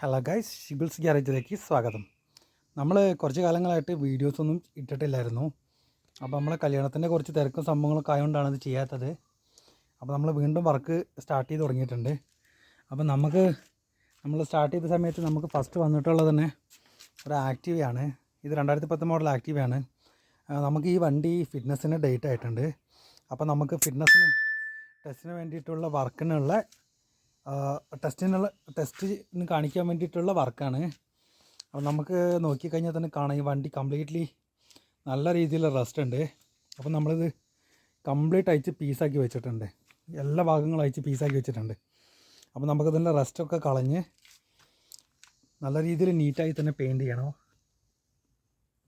Hello guys, ഷിബിൾസ് ഗ്യാരേജിലേക്ക് സ്വാഗതം. നമ്മൾ കുറച്ച് കാലങ്ങളായിട്ട് വീഡിയോസൊന്നും ഇട്ടിട്ടില്ലായിരുന്നു. അപ്പോൾ നമ്മൾ കല്യാണത്തിൻ്റെ കുറച്ച് തിരക്കും സംഭവങ്ങളൊക്കെ ആയതുകൊണ്ടാണ് ഇത് ചെയ്യാത്തത്. അപ്പോൾ നമ്മൾ വീണ്ടും വർക്ക് സ്റ്റാർട്ട് ചെയ്ത് തുടങ്ങിയിട്ടുണ്ട്. അപ്പോൾ നമ്മൾ സ്റ്റാർട്ട് ചെയ്ത സമയത്ത് നമുക്ക് ഫസ്റ്റ് വന്നിട്ടുള്ളത് തന്നെ ഒരു ആക്റ്റീവയാണ്. ഇത് 2010 മോഡൽ ആക്റ്റീവയാണ്. നമുക്ക് ഈ വണ്ടി ഫിറ്റ്നസ്സിന് ഡേറ്റ് ആയിട്ടുണ്ട്. അപ്പോൾ നമുക്ക് ടെസ്റ്റിന് വേണ്ടിയിട്ടുള്ള വർക്കിനുള്ള ടെസ്റ്റിന് കാണിക്കാൻ വേണ്ടിയിട്ടുള്ള വർക്കാണ്. അപ്പോൾ നമുക്ക് നോക്കിക്കഴിഞ്ഞാൽ തന്നെ കാണാം ഈ വണ്ടി കംപ്ലീറ്റ്ലി നല്ല രീതിയിൽ റെസ്റ്റ് ഉണ്ട്. അപ്പോൾ നമ്മളിത് കംപ്ലീറ്റ് അയച്ച് പീസാക്കി വെച്ചിട്ടുണ്ട്, എല്ലാ ഭാഗങ്ങളും അയച്ച് പീസാക്കി വെച്ചിട്ടുണ്ട്. അപ്പോൾ നമുക്കതിൻ്റെ റെസ്റ്റൊക്കെ കളഞ്ഞ് നല്ല രീതിയിൽ നീറ്റായി തന്നെ പെയിൻറ്റ് ചെയ്യണം.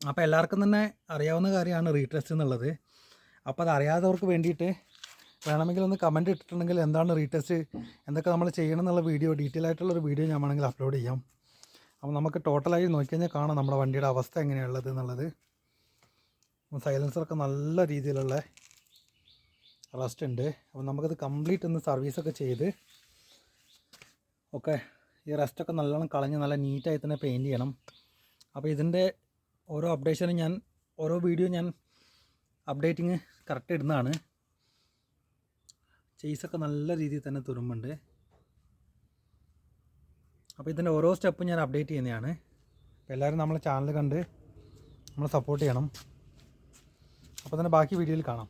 അപ്പോൾ എല്ലാവർക്കും തന്നെ അറിയാവുന്ന കാര്യമാണ് റീടെസ്റ്റ് എന്നുള്ളത്. അപ്പോൾ അത് അറിയാത്തവർക്ക് വേണ്ടിയിട്ട് വേണമെങ്കിൽ ഒന്ന് കമൻറ്റ് ഇട്ടിട്ടുണ്ടെങ്കിൽ എന്താണ് റീടെസ്റ്റ്, എന്തൊക്കെ നമ്മൾ ചെയ്യണം എന്നുള്ള വീഡിയോ, ഡീറ്റെയിൽ ആയിട്ടുള്ളൊരു വീഡിയോ ഞാൻ വേണമെങ്കിൽ അപ്ലോഡ് ചെയ്യാം. അപ്പോൾ നമുക്ക് ടോട്ടലായി നോക്കിക്കഴിഞ്ഞാൽ കാണാം നമ്മുടെ വണ്ടിയുടെ അവസ്ഥ എങ്ങനെയുള്ളത് എന്നുള്ളത്. സൈലൻസറൊക്കെ നല്ല രീതിയിലുള്ള റസ്റ്റ് ഉണ്ട്. അപ്പോൾ നമുക്കത് കംപ്ലീറ്റ് ഒന്ന് സർവീസൊക്കെ ചെയ്ത് ഈ റസ്റ്റൊക്കെ നല്ലോണം കളഞ്ഞ് നല്ല നീറ്റായി തന്നെ പെയിൻറ്റ് ചെയ്യണം. അപ്പോൾ ഇതിൻ്റെ ഓരോ അപ്ഡേഷനും ഓരോ വീഡിയോ ഞാൻ അപ്ഡേറ്റിങ് കറക്റ്റ് ഇടുന്നതാണ്. ചെയ്സൊക്കെ നല്ല രീതിയിൽ തന്നെ തുരുമ്പുണ്ട്. അപ്പോൾ ഇതിൻ്റെ ഓരോ സ്റ്റെപ്പും ഞാൻ അപ്ഡേറ്റ് ചെയ്യുന്നതാണ്. അപ്പോൾ എല്ലാവരും നമ്മളെ ചാനൽ കണ്ട് നമ്മൾ സപ്പോർട്ട് ചെയ്യണം. അപ്പോൾ തന്നെ ബാക്കി വീഡിയോയിൽ കാണാം.